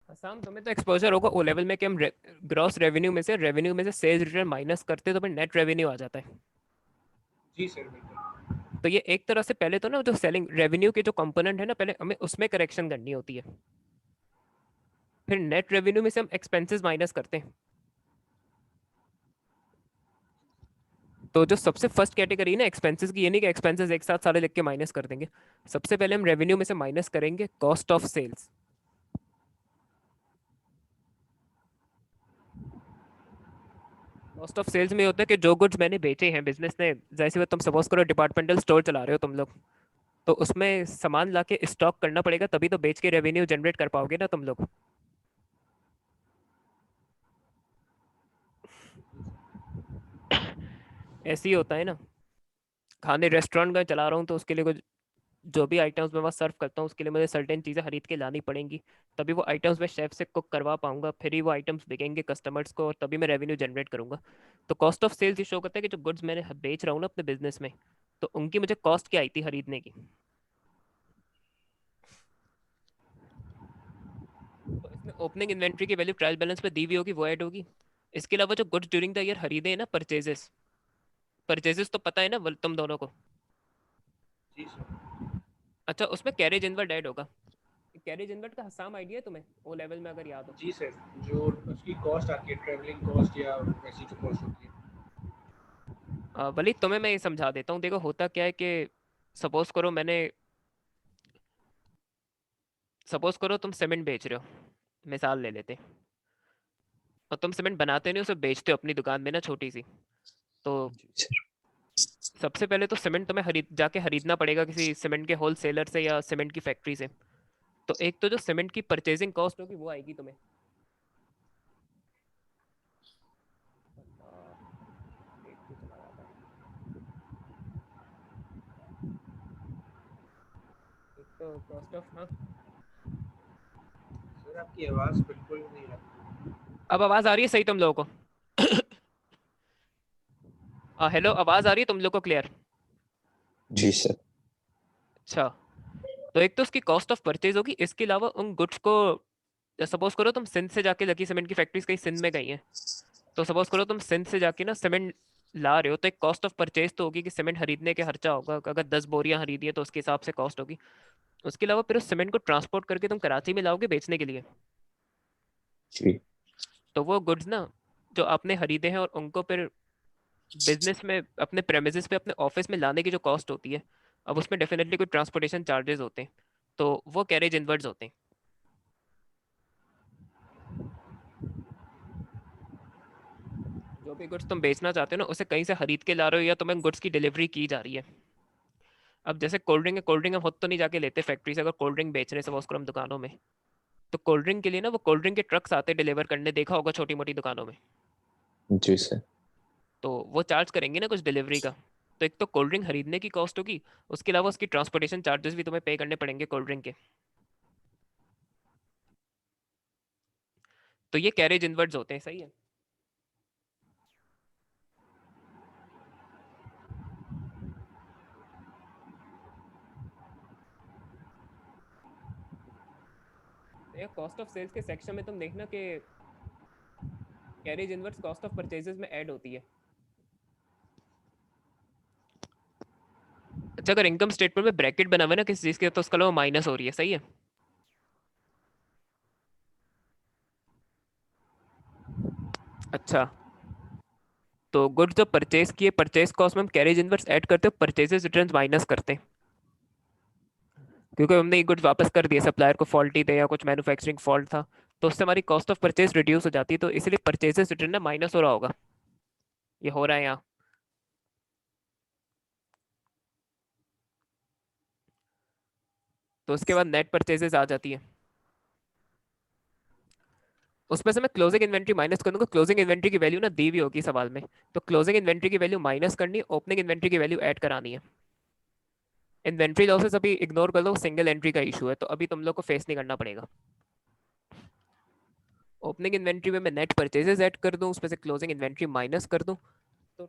शाम तुम्हें तो एक्सपोजर होगा ओ लेवल में कि हम ग्रॉस रेवेन्यू में से सेल्स रिटर्न माइनस करते तो फिर नेट रेवेन्यू आ जाता है। जी सर बिल्कुल। तो ये एक तरह से पहले तो ना जो सेलिंग रेवेन्यू के जो कंपोनेंट है ना पहले हमें उसमें करेक्शन करनी होती है। फिर नेट रेवेन्यू में से हम एक्सपेंसेस माइनस करते हैं। तो जो सबसे फर्स्ट कैटेगरी है ना एक्सपेंसेस की, ये नहीं कि एक्सपेंसेस एक साथ सारे लिख के माइनस कर देंगे। सबसे पहले हम रेवेन्यू में से माइनस करेंगे cost of sales. Cost of sales में होता है कि जो गुड्स मैंने बेचे हैं बिजनेस ने, जैसे तुम सपोज करो डिपार्टमेंटल स्टोर चला रहे हो तुम लोग, तो उसमें सामान लाके स्टॉक करना पड़ेगा तभी तो बेच के रेवेन्यू जनरेट कर पाओगे ना तुम लोग। ऐसे ही होता है ना। खाने रेस्टोरेंट का चला रहा हूँ तो उसके लिए कुछ जो भी आइटम्स मैं वहाँ सर्व करता हूँ उसके लिए मुझे सर्टेन चीज़ें खरीद के लानी पड़ेंगी। तभी वो आइटम्स मैं शेफ से कुक करवा पाऊंगा, फिर ही वो आइटम्स बिकेंगे कस्टमर्स को और तभी मैं रेवेन्यू जनरेट करूंगा। तो कॉस्ट ऑफ सेल्स ये शो करता है कि जो गुड्स मैंने बेच रहा हूँ ना अपने बिजनेस में, तो उनकी मुझे कॉस्ट क्या आई थी खरीदने की। तो इसमें ओपनिंग इन्वेंट्री की वैल्यू ट्रायल बैलेंस पे दी हुई होगी, वो ऐड होगी। इसके अलावा जो गुड्स ड्यूरिंग द ईयर खरीदे हैं ना, परचेजेस, परचेजेस तो पता है ना तुम दोनों को। जी सर। अच्छा, उसमें कैरेज इनवर्ड ऐड होगा। कैरेज इनवर्ड का हसाम आइडिया है तुम्हें ओ लेवल में अगर याद हो। जी सर, जो उसकी कॉस्ट आती है ट्रैवलिंग कॉस्ट या वैसी जो कॉस्ट होती है। भले तुम्हें मैं ये समझा देता हूँ, देखो होता क्या है कि सपोज करो मैंने, सपोज करो तुम सीमेंट बेच रहे हो, मिसाल ले लेते हैं। और तुम सीमेंट बनाते नहीं हो, उसे बेचते हो अपनी दुकान में ना छोटी सी। तो जी सर। सबसे पहले तो सीमेंट तुम्हें जाके खरीदना पड़ेगा किसी सीमेंट के होल सेलर से या सीमेंट की फैक्ट्री से। तो एक तो जो सीमेंट की परचेजिंग कॉस्ट होगी वो आएगी तुम्हें। एक तो चला जाता है। एक तो कॉस्ट ऑफ, हाँ। सर आपकी आवाज़ बिल्कुल नहीं आ रही। अब आवाज आ रही है सही तुम लोगों को? हेलो, आवाज आ रही है तुम लोग को क्लियर? जी सर। अच्छा। तो एक तो उसकी कॉस्ट ऑफ परचेज होगी, इसके अलावा उन गुड्स को, सपोज करो तुम सिंध से जाके लकी सीमेंट की फैक्ट्रीज कहीं सिंध में गई हैं। तो सपोज करो तुम सिंध से जाके ना सीमेंट ला रहे हो, तो एक कॉस्ट ऑफ परचेज तो होगी कि सीमेंट खरीदने के खर्चा होगा, अगर 10 बोरियां खरीदी है तो उसके हिसाब से कॉस्ट होगी। उसके अलावा फिर उस सीमेंट को ट्रांसपोर्ट करके तुम कराची में लाओगे बेचने के लिए। जी। तो वो गुड्स ना जो आपने खरीदे हैं और उनको फिर बिजनेस में अपने प्रेमिसेस पे अपने ऑफिस में लाने की जो कॉस्ट होती है, अब उसमें डेफिनेटली कोई ट्रांसपोर्टेशन चार्जेस होते हैं। तो वो कैरेज इनवर्ड्स होते हैं। जो भी गुड्स तुम बेचना चाहते हो ना उसे कहीं से खरीद के ला रहे हो या तुम्हें गुड्स की डिलीवरी की जा रही है। अब जैसे कोल्ड ड्रिंक है, कोल्ड ड्रिंक हम खुद तो नहीं जाके लेते फैक्ट्री से, अगर कोल्ड ड्रिंक बेच रहे हैं सपोज करो हम दुकानों में, तो कोल्ड ड्रिंक के लिए ना वो कोल्ड ड्रिंक के ट्रक्स आते हैं डिलीवर करने, देखा होगा छोटी मोटी दुकानों में। जी सर। तो वो चार्ज करेंगे ना कुछ डिलीवरी का। तो एक तो कोल्ड ड्रिंक खरीदने की कॉस्ट होगी, उसके अलावा उसकी ट्रांसपोर्टेशन चार्जेस भी तुम्हें पे करने पड़ेंगे कोल्ड ड्रिंक के। तो ये कैरेज इनवर्ड्स होते हैं, सही है। तो कॉस्ट ऑफ सेल्स के सेक्शन में तुम देखना कि carriage inwards cost of purchases में ऐड होती है। अच्छा, अगर इनकम स्टेटमेंट में ब्रैकेट बना हुआ है ना किसी चीज के, तो उसका वो माइनस हो रही है, सही है। अच्छा। तो गुड्स जो परचेज किए परचेज कॉस्ट में हम कैरेज इनवर्स ऐड करते हैं, परचेजेस रिटर्न माइनस करते हैं। क्योंकि हमने ये गुड्स वापस कर दिए सप्लायर को, फॉल्टी थे या कुछ मैन्युफैक्चरिंग फॉल्ट था, तो उससे हमारी कॉस्ट ऑफ परचेज रिड्यूस हो जाती है, तो इसलिए परचेजेस रिटर्न ना माइनस हो रहा होगा। ये हो रहा है यहाँ। तो उसके बाद नेट परचेजेस आ जाती है। उसमें से मैं क्लोजिंग इन्वेंट्री माइनस कर दूंगा, क्लोजिंग इन्वेंट्री की वैल्यू ना दी हुई होगी सवाल में। तो क्लोजिंग इन्वेंट्री की वैल्यू माइनस करनी है, ओपनिंग इन्वेंट्री की वैल्यू ऐड करानी है। इन्वेंट्री लॉसेस अभी इग्नोर कर लो, सिंगल एंट्री का इशू है तो अभी तुम लोग को फेस नहीं करना पड़ेगा। ओपनिंग इन्वेंट्री में मैं नेट परचेजेस ऐड कर दूं, उसमें से क्लोजिंग इन्वेंट्री माइनस कर दूं, तो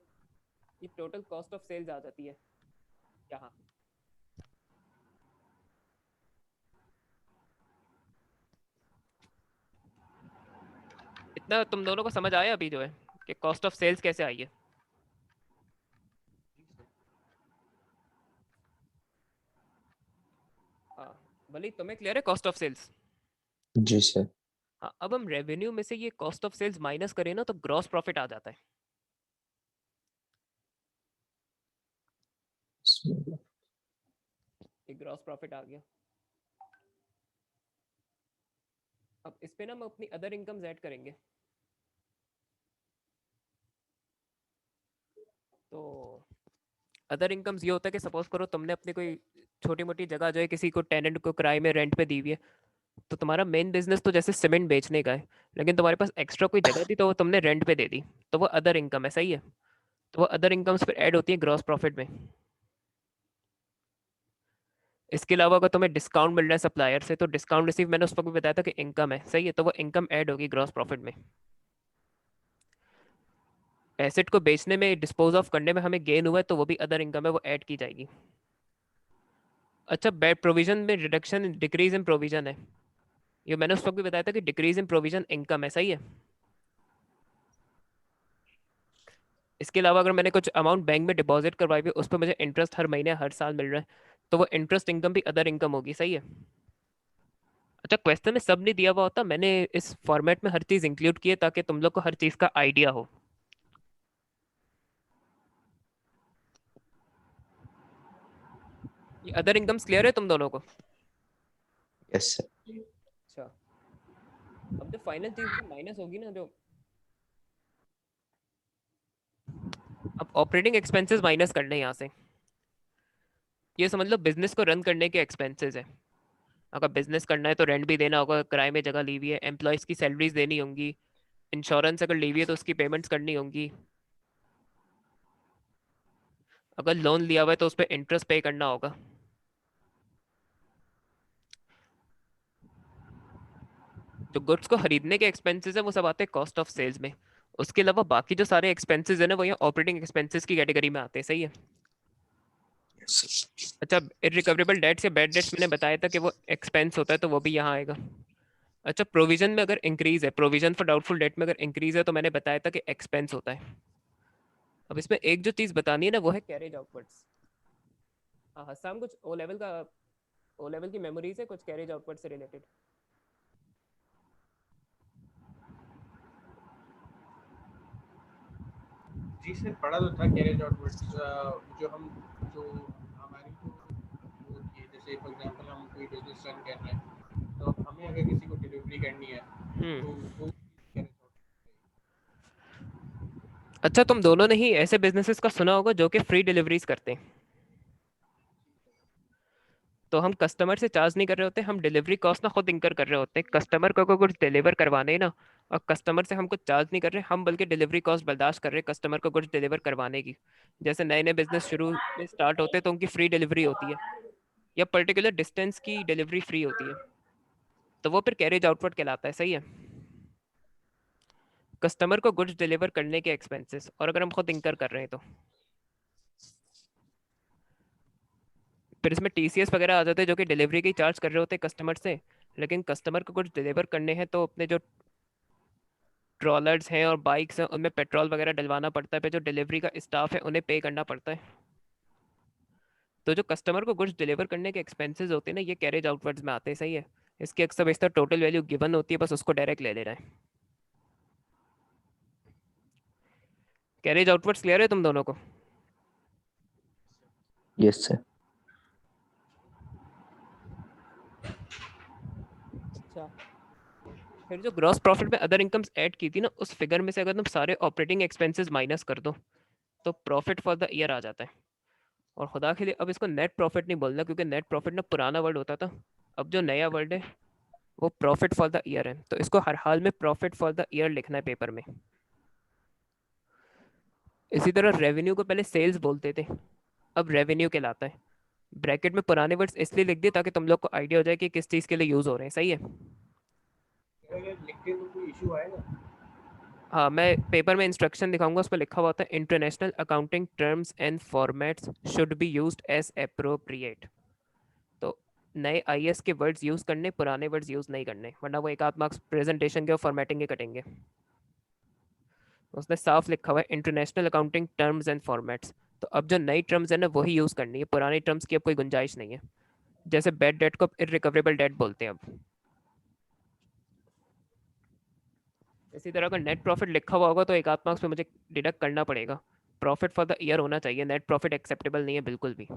ये टोटल कॉस्ट ऑफ सेल्स आ जाती है यहाँ। ना तुम दोनों को समझ आया अभी जो है कि कॉस्ट ऑफ सेल्स कैसे आई है? हाँ, भले ही तुम्हें क्लियर है कॉस्ट ऑफ सेल्स। जी सर। हाँ, अब हम रेवेन्यू में से ये कॉस्ट ऑफ सेल्स माइनस करें ना तो ग्रॉस प्रॉफिट आ जाता है। ये ग्रॉस प्रॉफिट आ गया। अब इस पे ना हम अपनी अदर इनकम्स ऐड करेंगे। तो अदर इनकम्स ये होता है कि सपोज करो तुमने अपनी कोई छोटी मोटी जगह जो है किसी को टेनेंट को किराए में रेंट पे दी हुई है। तो तुम्हारा मेन बिजनेस तो जैसे सीमेंट बेचने का है, लेकिन तुम्हारे पास एक्स्ट्रा कोई जगह थी तो वो तुमने रेंट पे दे दी। तो वो अदर इनकम है, सही है। तो वो अदर इनकम्स फिर ऐड होती है ग्रॉस प्रॉफिट में। इसके अलावा अगर तुम्हें डिस्काउंट मिल रहा है सप्लायर से तो डिस्काउंट रिसीव मैंने उस वक्त भी बताया था कि इनकम है, सही है। तो वो इनकम ऐड होगी ग्रॉस प्रॉफिट में। एसेट को बेचने में डिस्पोज ऑफ करने में हमें गेन हुआ है तो वो भी अदर इनकम है, वो ऐड की जाएगी। अच्छा, बेड प्रोविजन में रिडक्शन डिक्रीज इन प्रोविजन है। ये मैंने उस वक्त भी बताया था कि डिक्रीज इन प्रोविजन इनकम है, सही है। इसके अलावा अगर मैंने कुछ अमाउंट बैंक में डिपॉजिट करवाई हुई उस पर मुझे इंटरेस्ट हर महीने हर साल मिल रहा है तो वो इंटरेस्ट इनकम भी अदर इनकम होगी, सही है। अच्छा, क्वेश्चन में सब नहीं दिया हुआ होता, मैंने इस फॉर्मेट में हर चीज़ इंक्लूड की है ताकि तुम लोग को हर चीज़ का आइडिया हो। ये अदर इनकम्स क्लियर है तुम दोनों को? Yes sir. अच्छा, अब जो फाइनल चीज़ माइनस होगी ना, जो अब ऑपरेटिंग एक्सपेंसेस माइनस करने हैं यहाँ से। ये समझ लो बिजनेस को रन करने के एक्सपेंसेस है। अगर बिजनेस करना है तो रेंट भी देना होगा, किराए में जगह ली हुई है, एम्प्लॉयज़ की सैलरीज देनी होंगी, इंश्योरेंस अगर ली हुई है तो उसकी पेमेंट्स करनी होंगी, अगर लोन लिया हुआ है तो उस पर इंटरेस्ट पे करना होगा। जो गुड्स को खरीदने के एक्सपेंसेस है वो सब आते हैं कॉस्ट ऑफ सेल्स में। उसके अलावा बाकी जो सारे एक्सपेंसेस है ना वो यहाँ ऑपरेटिंग एक्सपेंसेस की कैटेगरी में आते हैं, सही है। अच्छा, इरिकवरेबल डेट्स या बैड डेट्स मैंने बताया था कि वो एक्सपेंस होता है तो वो भी यहाँ आएगा। अच्छा, प्रोविजन में अगर इंक्रीज है, प्रोविजन फॉर डाउटफुल डेट में अगर इंक्रीज है तो मैंने बताया था कि एक्सपेंस होता है। अब इसमें एक जो चीज़ बतानी है ना वो है कैरेज आउटवर्ड्स। हाँ, हसाम कुछ ओ लेवल का, ओ लेवल की मेमोरीज है कुछ कैरेज आउटवर्ड से रिलेटेड? जी सर, पढ़ा तो था कैरेज आउटवर्ड्स। जो हम जो हमारी जो वो होती है, जैसे फॉर एग्जांपल हम कोई बिजनेस रन कर रहे हैं तो हमें अगर किसी को डिलीवरी करनी है तो हम्म। वो कैरेज अच्छा, तुम दोनों ने ही ऐसे बिजनेसेस का सुना होगा जो कि फ्री डिलीवरीज करते हैं। तो हम कस्टमर से चार्ज नहीं कर रहे होते, हम डिलीवरी कॉस्ट ना खुद इंकर कर रहे होते हैं। कस्टमर को अगर कुछ डिलीवर करवाने ही ना, और कस्टमर से हम कुछ चार्ज नहीं कर रहे, हम बल्कि डिलीवरी कॉस्ट बर्दाश्त कर रहे हैं कस्टमर को कुछ डिलीवर करवाने की। जैसे नए नए बिजनेस शुरू में स्टार्ट होते हैं तो उनकी फ्री डिलीवरी होती है, या पर्टिकुलर डिस्टेंस की डिलीवरी फ्री होती है, तो वो फिर कैरेज आउटवर्ड कहलाता है, सही है। कस्टमर को गुड्स डिलीवर करने के एक्सपेंसेस, और अगर हम खुद इंकर कर रहे हैं तो फिर इसमें टीसीएस वगैरह आ जाते हैं जो कि डिलीवरी की चार्ज कर रहे होते हैं कस्टमर से। लेकिन कस्टमर को कुछ डिलीवर करने हैं तो अपने जो ट्रॉलर्स हैं और बाइक्स हैं उनमें पेट्रोल वगैरह डलवाना पड़ता है, फिर जो डिलीवरी का स्टाफ है उन्हें पे करना पड़ता है। तो जो कस्टमर को गुड्स डिलीवर करने के एक्सपेंसेस होते हैं ना, ये कैरेज आउटवर्ड्स में आते हैं, सही है। इसकी अक्सर बेशतर टोटल वैल्यू गिवन होती है, बस उसको डायरेक्ट ले लेना है। कैरेज आउटवर्ड्स क्लियर है तुम दोनों को? Yes sir. अच्छा, फिर जो ग्रॉस प्रॉफिट में अदर इनकम्स ऐड की थी ना, उस फिगर में से अगर तुम सारे ऑपरेटिंग एक्सपेंसेस माइनस कर दो तो प्रॉफिट फॉर द ईयर आ जाता है। और खुदा के लिए अब इसको नेट प्रॉफिट नहीं बोलना, क्योंकि नेट प्रॉफिट ना पुराना वर्ड होता था। अब जो नया वर्ड है वो प्रॉफिट फॉर द ईयर है, तो इसको हर हाल में प्रॉफिट फॉर द ईयर लिखना है पेपर में। इसी तरह रेवेन्यू को पहले सेल्स बोलते थे, अब रेवेन्यू कहलाता है। ब्रैकेट में पुराने वर्ड्स इसलिए लिख दिए ताकि तुम लोग को आइडिया हो जाए कि किस चीज़ के लिए यूज़ हो रहे हैं, सही है। अगर लिखते तो कोई इशू आएगा? हाँ, मैं पेपर में इंस्ट्रक्शन दिखाऊंगा, उस पर लिखा हुआ था international accounting terms and formats should be used age appropriate. तो नए आईएएस के वर्ड्स यूज़ करने, पुराने वर्ड्स यूज़ नहीं करने, वरना वो एक आध मार्क्स प्रेजेंटेशन के और फॉर्मेटिंग के कटेंगे। उसने साफ लिखा हुआ है international accounting terms and formats. तो अब जो नई टर्म्स है ना वही यूज़ करनी है, पुरानी टर्म्स की अब कोई गुंजाइश नहीं है। जैसे बैड डेट को इररिकवरेबल डेट बोलते हैं अब। इसी तरह अगर नेट प्रॉफिट लिखा हुआ होगा तो एक आध मार्क्स पे मुझे डिडक्ट करना पड़ेगा। प्रॉफिट फॉर द ईयर होना चाहिए, नेट प्रॉफिट एक्सेप्टेबल नहीं है बिल्कुल भी।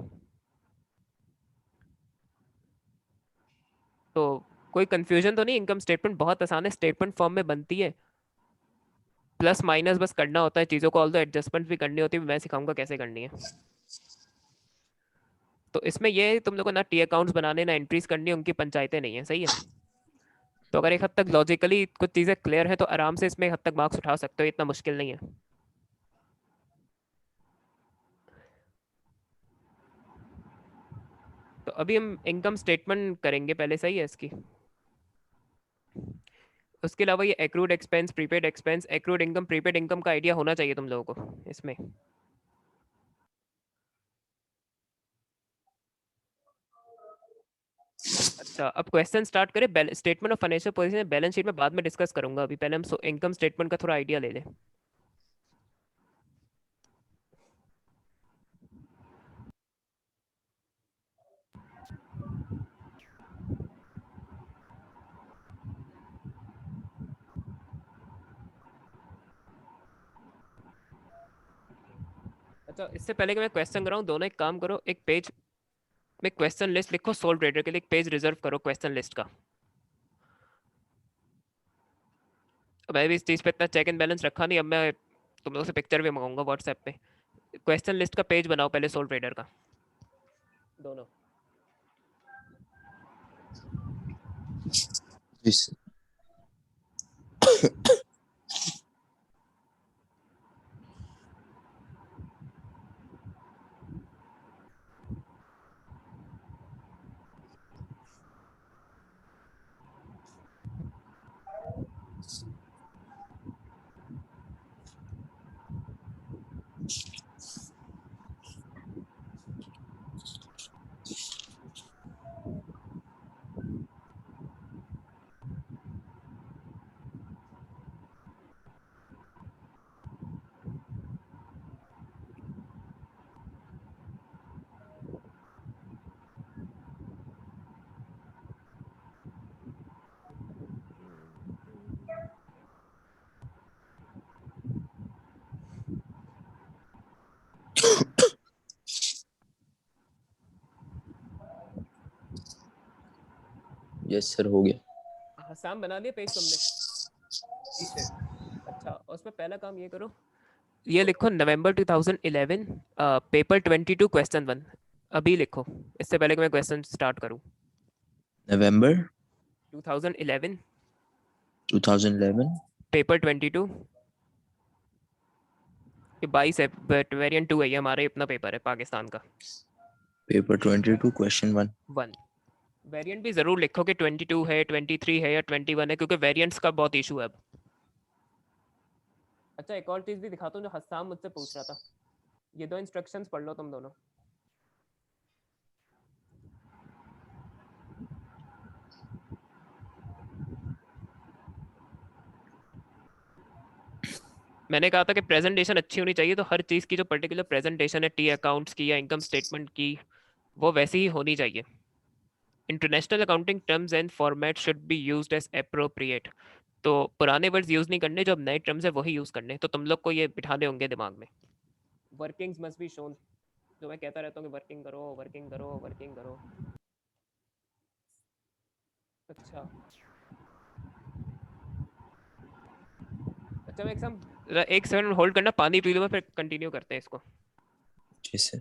तो कोई कंफ्यूजन तो नहीं, इनकम स्टेटमेंट बहुत आसान है, स्टेटमेंट फॉर्म में बनती है, प्लस माइनस बस करना होता है चीज़ों को, ऑल द एडजस्टमेंट भी करनी होती है, मैं सिखाऊंगा कैसे करनी है। तो इसमें ये तुम लोगों को ना टी अकाउंट्स बनाने ना एंट्रीज करनी, उनकी पंचायतें नहीं है, सही है। तो अगर एक हद तक लॉजिकली कुछ चीज़ें क्लियर है तो आराम से इसमें एक हद तक मार्क्स उठा सकते हो, इतना मुश्किल नहीं है। तो अभी हम इनकम स्टेटमेंट करेंगे पहले, सही है इसकी। उसके अलावा ये accrued expense, prepaid expense, accrued income, prepaid income का आइडिया होना चाहिए तुम लोगों को इसमें। अच्छा अब क्वेश्चन स्टार्ट करें। Statement of financial position balance sheet में बाद में डिस्कस करूंगा, अभी पहले हम इनकम स्टेटमेंट का थोड़ा आइडिया ले लें। अच्छा इससे पहले कि मैं क्वेश्चन कराऊं, दोनों एक काम करो, एक पेज में क्वेश्चन लिस्ट लिखो, सोल ट्रेडर के लिए एक पेज रिजर्व करो क्वेश्चन लिस्ट का। मैं भी इस चीज़ पे इतना चेक एंड बैलेंस रखा नहीं, अब मैं तुम लोगों से पिक्चर भी मंगाऊंगा व्हाट्सएप पे। क्वेश्चन लिस्ट का पेज बनाओ पहले सोल ट्रेडर का, दोनों। जी सर। यस सर, हो गया। हसाम बना दिया पेज तुमने? जी सर। अच्छा उसमें पहला काम ये करो, ये लिखो नवंबर 2011 पेपर 22 क्वेश्चन 1, अभी लिखो, इससे पहले कि मैं क्वेश्चन स्टार्ट करूं। नवंबर 2011 2011 पेपर 22, ये 22 है बट वेरिएंट 2 है, ये हमारे अपना पेपर है पाकिस्तान का। Paper 22 question 1। 1 वेरिएंट भी जरूर लिखो कि 22 है, 23 है या 21 है, क्योंकि वेरिएंट्स का बहुत इशू है अब। अच्छा एक और चीज़ भी दिखाता हूँ जो हसाम मुझसे पूछ रहा था, ये दो इंस्ट्रक्शंस पढ़ लो तुम दोनों। मैंने कहा था कि प्रेजेंटेशन अच्छी होनी चाहिए, तो हर चीज़ की जो पर्टिकुलर प्रेजेंटेशन है टी अकाउंट्स की या इनकम स्टेटमेंट की, वो वैसी ही होनी चाहिए। International accounting terms and format should be used age appropriate. तो पुराने वर्ड्स यूज़ नहीं करने, जो अब नए टर्म्स है वही यूज़ करने, तो तुम लोग को ये बिठाने होंगे दिमाग में। वर्किंग्स मस्ट बी शोन, जो मैं कहता रहता हूँ कि वर्किंग करो वर्किंग करो वर्किंग करो। अच्छा अच्छा मैं एक सेकंड होल्ड करना, पानी पी लूँ मैं, फिर कंटिन्यू करते हैं इसको। जी सर।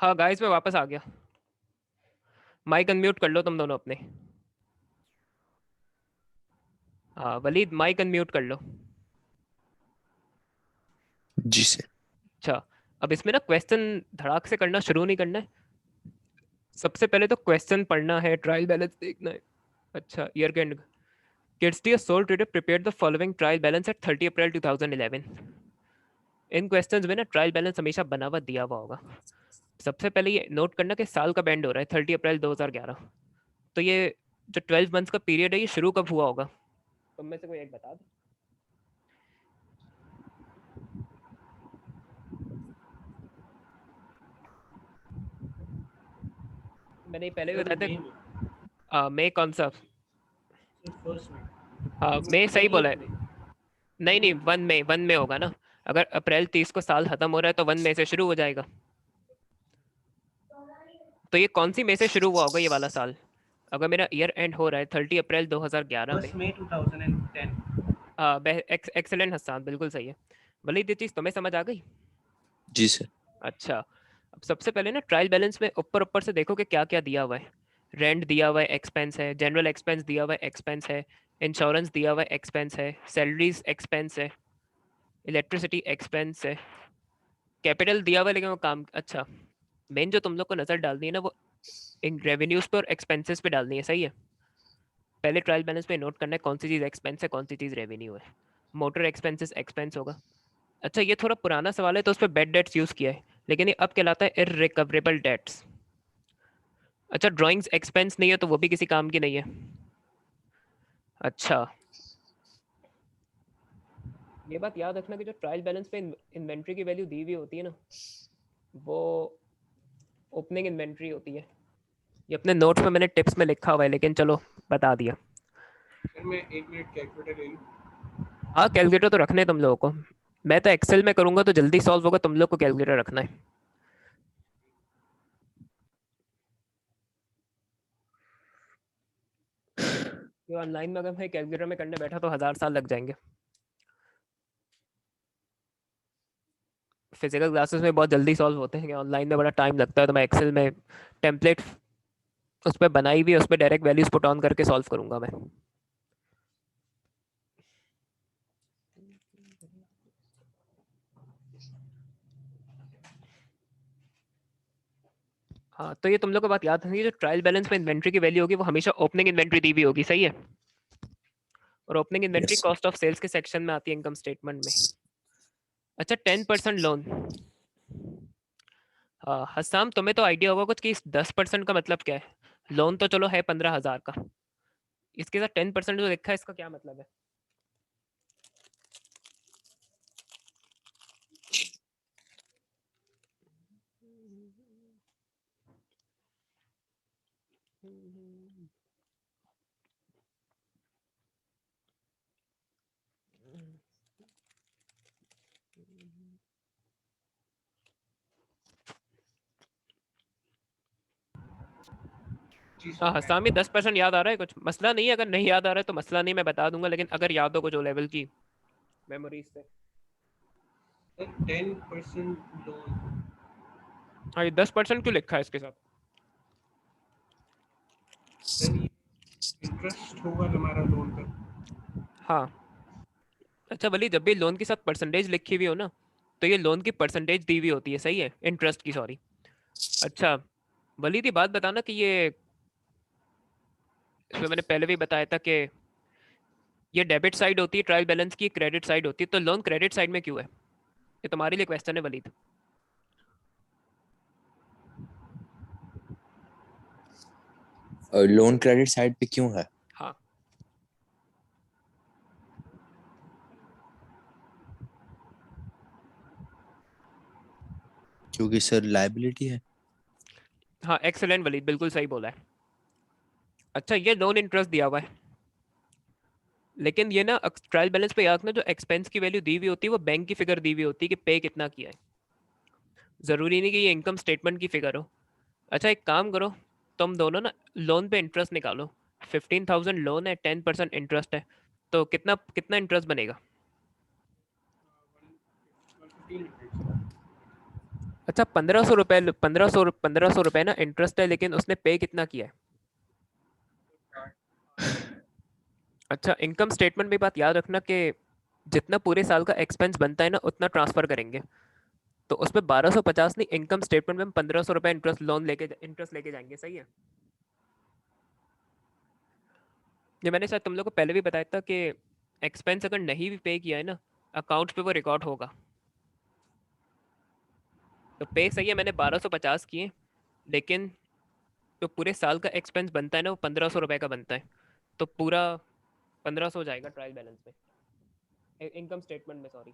हाँ गाइस मैं वापस आ गया, माइक अनम्यूट कर लो तुम दोनों अपने। हाँ वलीद माइक अनम्यूट कर लो। जी सर। अच्छा अब इसमें ना क्वेश्चन धड़ाक से करना शुरू नहीं करना है, सबसे पहले तो क्वेश्चन पढ़ना है, ट्रायल बैलेंस देखना है। अच्छा ईयर के एंड, किड्सटी sole trader prepared the following trial balance at 30 April 2011। इन क्वेश्चंस में ना ट्रायल बैलेंस हमेशा बना हुआ दिया हुआ होगा। सबसे पहले ये नोट करना कि साल का बैंड हो रहा है 30 अप्रैल 2011, तो ये जो 12 मंथ्स का पीरियड है ये शुरू कब हुआ होगा, तुम में से कोई एक बता दो। मैंने पहले भी बताया था मई कौन सा, फर्स्ट में हाँ मई सही बोला है। नहीं नहीं 1 मई होगा ना, अगर अप्रैल 30 को साल खत्म हो रहा है तो 1 मई से शुरू हो जाएगा। तो ये कौन सी मई से शुरू हुआ होगा ये वाला साल, अगर मेरा ईयर एंड हो रहा है 30 अप्रैल 2011 में। 2010। हाँ एक्सेलेंट हसन, बिल्कुल सही है। भले ये चीज़ तुम्हें समझ आ गई। जी सर। अच्छा अब सबसे पहले ना ट्रायल बैलेंस में ऊपर ऊपर से देखो कि क्या क्या दिया हुआ है। रेंट दिया हुआ है, एक्सपेंस है, जनरल एक्सपेंस दिया हुआ है, एक्सपेंस है, इंश्योरेंस दिया हुआ है, एक्सपेंस है, सैलरीज एक्सपेंस है, इलेक्ट्रिसिटी एक्सपेंस है, कैपिटल दिया हुआ है लेकिन वो काम, अच्छा मेन जो तुम लोग को नज़र डालनी है ना वो इन रेवेन्यूज पे और एक्सपेंसेस पे डालनी है, सही है। पहले ट्रायल बैलेंस पे नोट करना है कौन सी चीज़ एक्सपेंस है कौन सी चीज़ रेवेन्यू है। मोटर एक्सपेंसेस एक्सपेंस होगा। अच्छा ये थोड़ा पुराना सवाल है तो उस पर बेड डेट्स यूज़ किया है, लेकिन ये अब कहलाता है इररिकवरेबल डेट्स। अच्छा ड्राइंग्स एक्सपेंस नहीं है तो वो भी किसी काम की नहीं है। अच्छा ये बात याद रखना कि जो ट्रायल बैलेंस पे इन्वेंट्री की वैल्यू दी हुई होती है ना वो ओपनिंग इन्वेंट्री होती है। ये अपने नोट्स में मैंने टिप्स में लिखा हुआ है लेकिन चलो बता दिया। सर मैं 1 मिनट कैलकुलेटर ले लूँ। हाँ कैलकुलेटर तो रखना है तुम लोगों को, मैं तो एक्सेल में करूंगा तो जल्दी सॉल्व होगा, तुम लोग को कैलकुलेटर रखना है। ये ऑनलाइन में अगर मैं कैलकुलेटर में करने बैठा तो 1000 साल लग जाएंगे। फिजिकल क्लासेस में बहुत जल्दी सॉल्व होते हैं, ऑनलाइन में बड़ा टाइम लगता है, तो मैं एक्सेल में टेम्पलेट उस पर बनाई हुई उस पर डायरेक्ट वैल्यूज पुट ऑन करके सॉल्व करूंगा मैं। हाँ तो ये तुम लोग को बात याद रखनी, जो ट्रायल बैलेंस में इन्वेंट्री की वैल्यू होगी वो हमेशा ओपनिंग इन्वेंट्री दी हुई होगी, सही है। और opening inventory yes. Cost of sales के सेक्शन में आती है इनकम स्टेटमेंट में। अच्छा 10% लोन, हसाम तुम्हें तो आइडिया होगा कुछ कि इस 10% का मतलब क्या है। लोन तो चलो है 15,000 का, इसके साथ 10% जो लिखा है इसका क्या मतलब है। जी हाँ सर हसामी 10% याद आ रहा है, कुछ मसला नहीं है, अगर नहीं याद आ रहा है तो मसला नहीं, मैं बता दूंगा, लेकिन अगर याद हो कुछ ओ लेवल की मेमोरीज से। 10% लोन। हाँ ये 10% क्यों लिखा है इसके साथ। सर ये इंटरेस्ट होगा हमारा लोन पर। हाँ अच्छा भले जब भी लोन के साथ परसेंटेज लिखी हुई हो ना तो ये लोन की परसेंटेज दी हुई होती है, सही है, इंटरेस्ट की, सॉरी। अच्छा वलीद ये बात बताना कि ये इसमें मैंने पहले भी बताया था कि ये डेबिट साइड होती है ट्रायल बैलेंस की, क्रेडिट साइड होती है, तो लोन क्रेडिट साइड में क्यों है, ये तुम्हारे लिए क्वेश्चन है वलीद। और लोन क्रेडिट साइड पे क्यों है? हाँ क्योंकि सर लायबिलिटी है। हाँ एक्सेलेंट वलीद, बिल्कुल सही बोला है। अच्छा ये लोन इंटरेस्ट दिया हुआ है, लेकिन ये ना ट्रायल बैलेंस पे याद रखना जो एक्सपेंस की वैल्यू दी हुई होती है वो बैंक की फिगर दी हुई होती है कि पे कितना किया है, ज़रूरी नहीं कि ये इनकम स्टेटमेंट की फिगर हो। अच्छा एक काम करो, तुम दोनों ना लोन पे इंटरेस्ट निकालो। 15,000 लोन है, 10% इंटरेस्ट है, तो कितना कितना इंटरेस्ट बनेगा। 115 मिनट। अच्छा 1500 रुपए ना इंटरेस्ट है, लेकिन उसने पे कितना किया है? अच्छा इनकम स्टेटमेंट में बात याद रखना कि जितना पूरे साल का एक्सपेंस बनता है ना उतना ट्रांसफर करेंगे। तो उसमें 1250 नहीं, इनकम स्टेटमेंट में हम 1500 रुपए इंटरेस्ट लेके जाएंगे, सही है। ये मैंने शायद तुम लोग को पहले भी बताया था कि एक्सपेंस अगर नहीं भी पे किया है ना, अकाउंट पे वो रिकॉर्ड होगा। तो पे सही है, मैंने 1250 किए, लेकिन जो पूरे साल का एक्सपेंस बनता है ना वो 1500 रुपए का बनता है। तो पूरा 1500 हो जाएगा ट्रायल बैलेंस में, इनकम स्टेटमेंट में, सॉरी।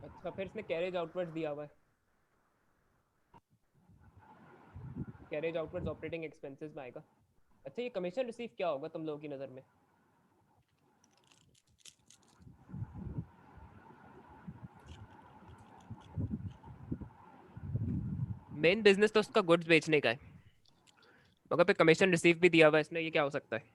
अच्छा फिर इसमें कैरेज आउटवर्ड्स दिया हुआ है, कैरेज आउटवर्ड्स ऑपरेटिंग एक्सपेंसेस में आएगा। अच्छा ये कमीशन रिसीव क्या होगा तुम लोगों की नज़र में? मेन बिजनेस तो उसका गुड्स बेचने का है, मगर पे कमीशन रिसीव भी दिया हुआ है इसने, ये क्या हो सकता है?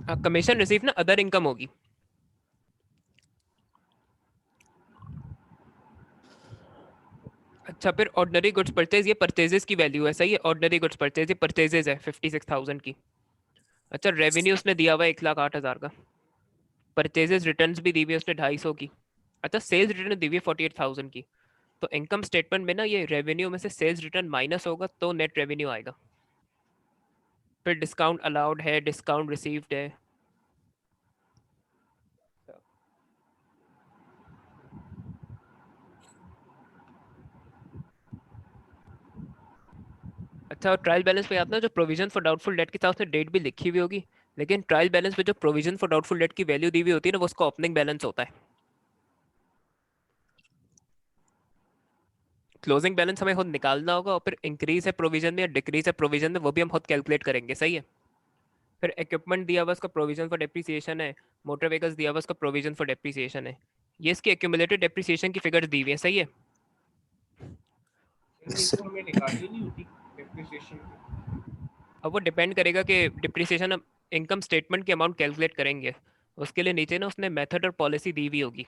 हाँ कमीशन रिसीव ना अदर इनकम होगी। अच्छा फिर ऑर्डिनरी गुड्स परचेज, ये परचेजेस की वैल्यू है, सही है। ऑर्डिनरी गुड्स परचेज, ये परचेजेस है 56,000 की। अच्छा रेवेन्यू उसने दिया हुआ है 1,08,000 का। परचेजेस रिटर्न्स भी दी हुई है उसने 250 की। अच्छा सेल्स रिटर्न दी हुई है 48,000 की। तो इनकम स्टेटमेंट में ना ये रेवेन्यू में से सेल्स रिटर्न माइनस होगा तो नेट रेवेन्यू आएगा। फिर डिस्काउंट अलाउड है, डिस्काउंट रिसीव्ड है। अच्छा ट्रायल बैलेंस पे आता है जो प्रोविजन फॉर डाउटफुल डेट के साथ उसने डेट भी लिखी हुई होगी, लेकिन ट्रायल बैलेंस पे जो प्रोविजन फॉर डाउटफुल डेट की वैल्यू दी हुई होती है ना वो उसका ओपनिंग बैलेंस होता है। क्लोजिंग बैलेंस हमें खुद निकालना होगा, और फिर इंक्रीज है प्रोविजन में या डिक्रीज है प्रोविजन में वो भी हम खुद कैलकुलेट करेंगे, सही है। फिर इक्विपमेंट दिया हुआ उसका प्रोविजन फॉर डेप्रिसिएशन है, मोटर व्हीकल्स दिया हुआ उसका प्रोविजन फॉर डेप्रिसिएशन है। ये इसकी एक्यूमुलेटेड डेप्रिसिएशन की फिगर्स दी हुई है, सही है। ये तो हमें निकालनी नहीं होती डेप्रिसिएशन। अब वो डिपेंड करेगा कि डिप्रिसिएशन हम इनकम स्टेटमेंट की अमाउंट कैलकुलेट करेंगे, उसके लिए नीचे ना उसने मेथड और पॉलिसी दी हुई होगी।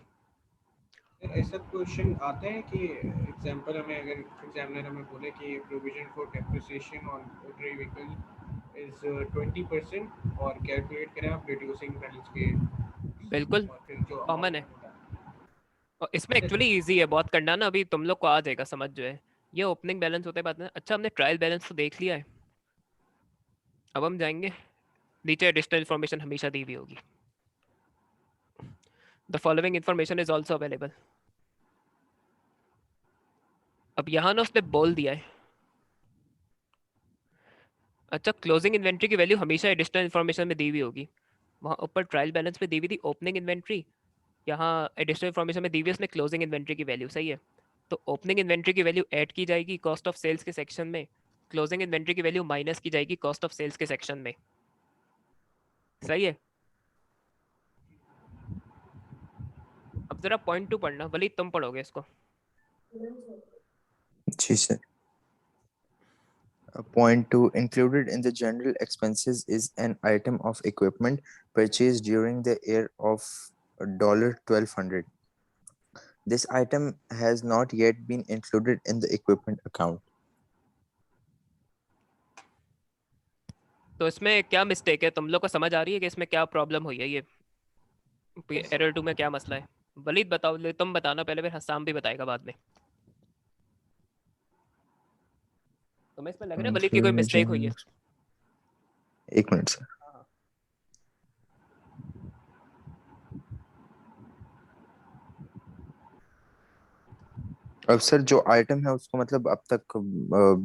ऐसा क्वेश्चन आता है कि एग्जांपल हमें अगर एग्जामिनर हमें बोले कि provision for depreciation on motor vehicle is 20% और कैलकुलेट करें आप रिड्यूसिंग बैलेंस के, बिल्कुल और फिर जो कॉमन अमाउंट है। होता और इसमें एक्चुअली इजी है बहुत करना ना, अभी तुम लोग को आ जाएगा समझ जो है। ये ओपनिंग बैलेंस होता है बात में। अच्छा हमने ट्रायल बैलेंस तो देख लिया है, अब हम जाएंगे नीचे एडिशनल इन्फॉर्मेशन हमेशा दी हुई होगी। The following information is also available. अब यहाँ ना उसने बोल दिया है। अच्छा क्लोजिंग इन्वेंट्री की वैल्यू हमेशा एडिशनल इन्फॉर्मेशन में दी हुई होगी। वहाँ ऊपर ट्रायल बैलेंस में दी हुई थी ओपनिंग इन्वेंट्री, यहाँ एडिशनल इन्फॉर्मेशन में दी हुई है उसने क्लोजिंग इन्वेंट्री की वैल्यू, सही है। तो ओपनिंग इन्वेंट्री की वैल्यू ऐड की जाएगी कॉस्ट ऑफ सेल्स के सेक्शन में, क्लोजिंग इन्वेंट्री की वैल्यू माइनस की जाएगी कॉस्ट ऑफ सेल्स के सेक्शन में, सही है। अब जरा पॉइंट टू पढ़ना, वली तुम पढ़ोगे इसको। जी sir. Point two, included in the general expenses is an item of equipment purchased during the year of $1,200. This item has not yet been included in the equipment account. तो इसमें क्या mistake है, तुम लोग को समझ आ रही है कि इसमें क्या प्रॉब्लम हुई है? ये एरर टू में क्या मसला है? वलीद बताओ, तुम बताना पहले, फिर हसाम भी बताएगा बाद में। तुम्हें इसमें लग रहा है वलीद की कोई मिस्टेक हुई है? एक मिनट सर। हाँ। अब सर जो आइटम है उसको मतलब अब तक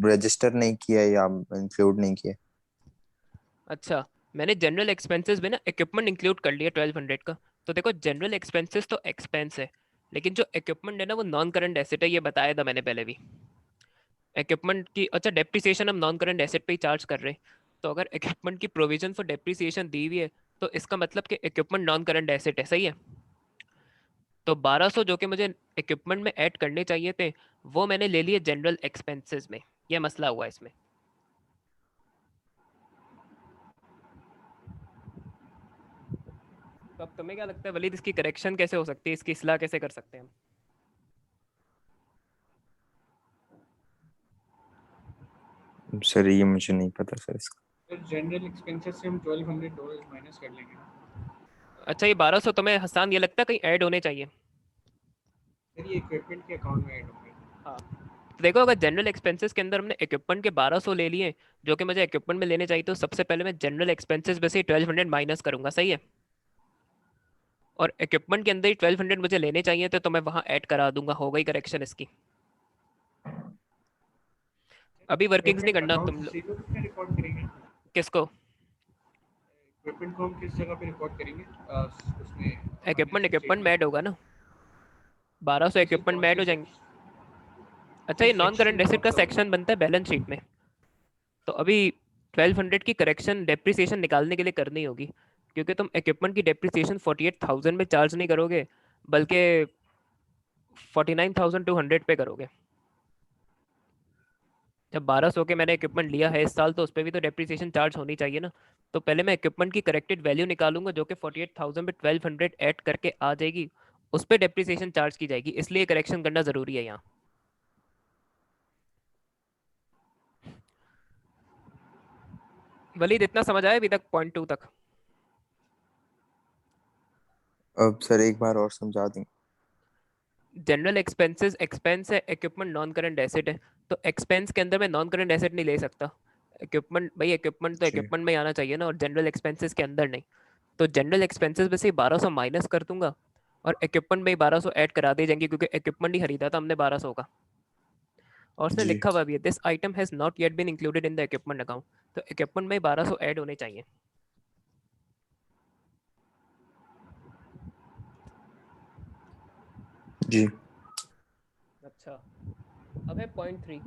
रजिस्टर नहीं किया या इंक्लूड नहीं किया। अच्छा मैंने जनरल एक्सपेंसेस में ना इक्विपमेंट इंक्लूड कर लिया 1200 का। तो देखो जनरल एक्सपेंसेस तो एक्सपेंस है, लेकिन जो इक्विपमेंट है ना वो नॉन करंट एसेट है, ये बताया था मैंने पहले भी। इक्विपमेंट की अच्छा डेप्रिसिएशन हम नॉन करंट एसेट पे ही चार्ज कर रहे हैं। तो अगर इक्विपमेंट की प्रोविजन फॉर डेप्रिसिएशन दी हुई है तो इसका मतलब कि इक्विपमेंट नॉन करंट एसेट है, सही है। तो 1200 जो कि मुझे इक्विपमेंट में ऐड करने चाहिए थे वो मैंने ले लिए जनरल एक्सपेंसेस में। ये मसला हुआ इसमें। तो अब तुम्हें क्या लगता है वलीद, इसकी करेक्शन कैसे हो सकती है, इसकी इस्लाह कैसे कर सकते हैं हम? सर ये मुझे नहीं पता सर इसका। सर जनरल एक्सपेंसेस से हम $1200 माइनस कर लेंगे ना। अच्छा, ये 1200 तुम्हें हसान ये लगता है कहीं ऐड होने चाहिए? सर ये इक्विपमेंट के अकाउंट में ऐड होंगे। हाँ। तो देखो अगर जनरल एक्सपेंसेस के अंदर हमने इक्विपमेंट के 1200 ले लिए जो कि मुझे इक्विपमेंट में लेने चाहिए, तो सबसे पहले मैं जनरल एक्सपेंसेस में से 1200 माइनस करूंगा, सही है। और इक्विपमेंट के अंदर ही 1200 मुझे लेने चाहिए थे तो मैं वहां ऐड करा दूंगा, हो गई करेक्शन इसकी। अभी वर्किंग्स नहीं इक्विपमेंट करना अकाउंट तुम रिसीवेबल में रिकॉर्ड करेंगे। किसको? इक्विपमेंट को हम किस जगह पे रिकॉर्ड करेंगे, उसमें इक्विपमेंट फाइनेंशियल इक्विपमेंट में स्टेटमेंट ऐड होगा ना, 1200 जैसे इक्विपमेंट कौन में ऐड से हो जाएंगे। अच्छा, ये नॉन सेक्शन करंट में एसेट कौन का सा होगा। सेक्शन बनता है बैलेंस शीट में। तो अभी 1200 की करेक्शन डेप्रिसिएशन निकालने के लिए करनी होगी, क्योंकि तुम इक्विपमेंट की डेप्रिसिएशन 48,000 में चार्ज नहीं करोगे बल्कि 49,200 पे करोगे। जब 1200 के मैंने इक्विपमेंट लिया है इस साल तो उस पर भी तो डेप्रिसिएशन चार्ज होनी चाहिए ना। तो पहले मैं इक्विपमेंट की करेक्टेड वैल्यू निकालूंगा जो कि 48,000 पे 1200 ऐड करके आ जाएगी, उस पर डेप्रिसिएशन चार्ज की जाएगी, इसलिए करेक्शन करना जरूरी है यहाँ। वलीद इतना समझ आया अभी तक पॉइंट 2 तक? अब सर एक बार और समझा दें। जनरल एक्सपेंसेस एक्सपेंस है, इक्विपमेंट नॉन करंट एसेट है। तो एक्सपेंस के अंदर मैं नॉन करंट एसेट नहीं ले सकता। इक्विपमेंट भाई, इक्विपमेंट तो जी इक्विपमेंट में ही आना चाहिए ना, और जनरल एक्सपेंसेस के अंदर नहीं। तो जनरल एक्सपेंसेस में से 1200 माइनस कर दूंगा और इक्विपमेंट में ही 1200 ऐड करा दे जाएंगे, क्योंकि इक्विपमेंट ही खरीदा था हमने 1200 का। और उसने जी लिखा हुआ भी है this item has not yet been included in the equipment account. तो इक्विपमेंट में 1200 ऐड होने चाहिए। जी। अच्छा, अब है पॉइंट 3।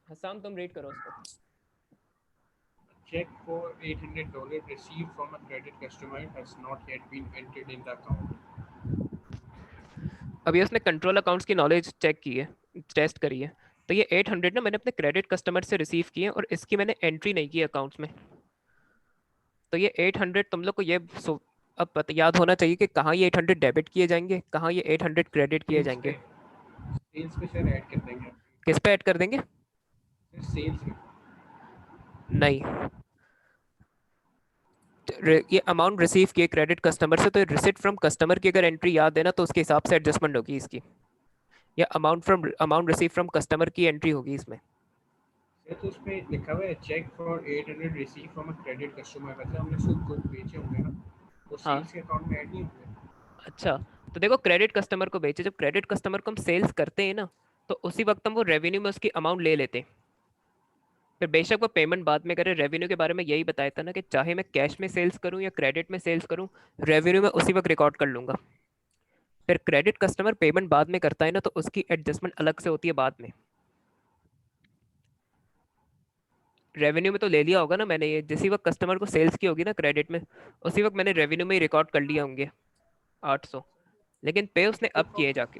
हसाम तुम रीड करो उसको। Check for $800 received from a credit customer has not yet been entered in the account. अभी उसने कंट्रोल अकाउंट्स की नॉलेज चेक की है, टेस्ट करी है। तो ये 800 ना मैंने अपने क्रेडिट कस्टमर से रिसीव किए और इसकी मैंने एंट्री नहीं की अकाउंट्स में। तो ये 800 तुम लोग को ये अब याद होना चाहिए कि कहाँ ये 800 डेबिट किए जाएंगे, कहाँ ये 800 क्रेडिट किए जाएंगे। सेल्स पे सर ऐड कर देंगे। किस पे ऐड कर देंगे? सर सेल्स में। नहीं, ये अमाउंट रिसीव किए क्रेडिट कस्टमर से, तो रिसिट फ्रॉम कस्टमर की अगर एंट्री याद है ना तो उसके हिसाब से एडजस्टमेंट होगी इसकी, या अमाउंट रिसीव फ्रॉम कस्टमर की एंट्री होगी इसमें। सर तो उसमें लिखा हुआ है check for 800 receive from a credit customer, मतलब हमने उसको गुड बेचे होंगे ना, वो हाँ। सेल्स के अकाउंट में ऐड नहीं होंगे। अच्छा, तो देखो क्रेडिट कस्टमर को बेचे, जब क्रेडिट कस्टमर को हम सेल्स करते हैं ना तो उसी वक्त हम वो रेवेन्यू में उसकी अमाउंट ले लेते हैं। फिर बेशक वो पेमेंट बाद में करे, रेवेन्यू के बारे में यही बताया था ना कि चाहे मैं कैश में सेल्स करूं या क्रेडिट में सेल्स करूं, रेवेन्यू में उसी वक्त रिकॉर्ड कर लूंगा। फिर क्रेडिट कस्टमर पेमेंट बाद में करता है ना तो उसकी एडजस्टमेंट अलग से होती है बाद में। रेवेन्यू में तो ले लिया होगा ना मैंने, ये जिसी वक्त कस्टमर को सेल्स की होगी ना क्रेडिट में, उसी वक्त मैंने रेवेन्यू में ही रिकॉर्ड कर लिया होंगे 800। लेकिन पे उसने तो अब किए जाके।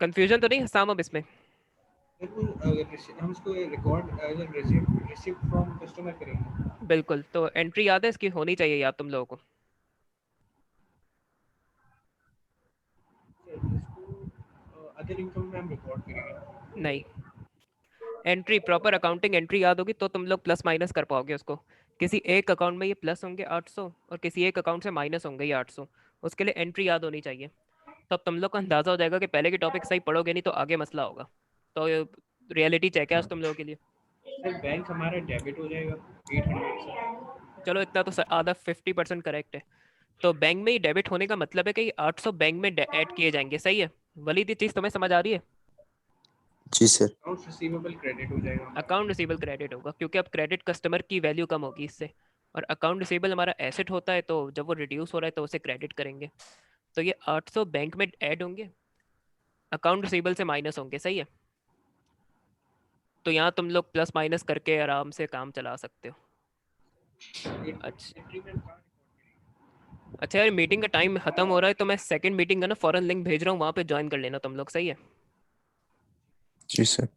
कंफ्यूजन तो नहीं साम अब इसमें? हम इसको record as a receipt from customer करेंगे। बिल्कुल, तो एंट्री याद है इसकी होनी चाहिए याद तुम लोगों को? सर इसको अदर इनकम में हम रिकॉर्ड करेंगे। नहीं, एंट्री प्रॉपर अकाउंटिंग एंट्री याद होगी तो तुम लोग प्लस माइनस कर पाओगे उसको। किसी एक अकाउंट में ये प्लस होंगे 800 और किसी एक अकाउंट से माइनस होंगे ये 800। उसके लिए एंट्री याद होनी चाहिए। तब तुम लोग को अंदाजा हो जाएगा कि पहले के टॉपिक सही पढ़ोगे नहीं तो आगे मसला होगा। तो रियलिटी चेक है आज तुम लोगों के लिए। सर बैंक हमारा डेबिट हो जाएगा 800 से। चलो इतना तो आधा 50% करेक्ट है। तो बैंक में ही डेबिट होने का मतलब है कि 800 बैंक में ऐड किए जाएंगे, सही है। वलीद ये चीज़ तुम्हें समझ आ रही है? जी सर। अकाउंट रिसीवेबल क्रेडिट हो जाएगा हमारा। अकाउंट रिसीवेबल क्रेडिट होगा क्योंकि अब क्रेडिट कस्टमर की वैल्यू कम होगी इससे, और अकाउंट रिसीवेबल हमारा एसेट होता है, तो जब वो रिड्यूस हो रहा है तो उसे क्रेडिट करेंगे। तो ये 800 बैंक में ऐड होंगे, अकाउंट रिसीवेबल से माइनस होंगे, सही है। तो यहाँ तुम लोग प्लस माइनस करके आराम से काम चला सकते हो। अच्छा एग्रीमेंट कहाँ अच्छा यार, मीटिंग का टाइम खत्म हो रहा है, तो मैं सेकंड मीटिंग का ना फॉरन लिंक भेज रहा हूँ, वहाँ पे ज्वाइन कर लेना तुम लोग, सही है। जी सर।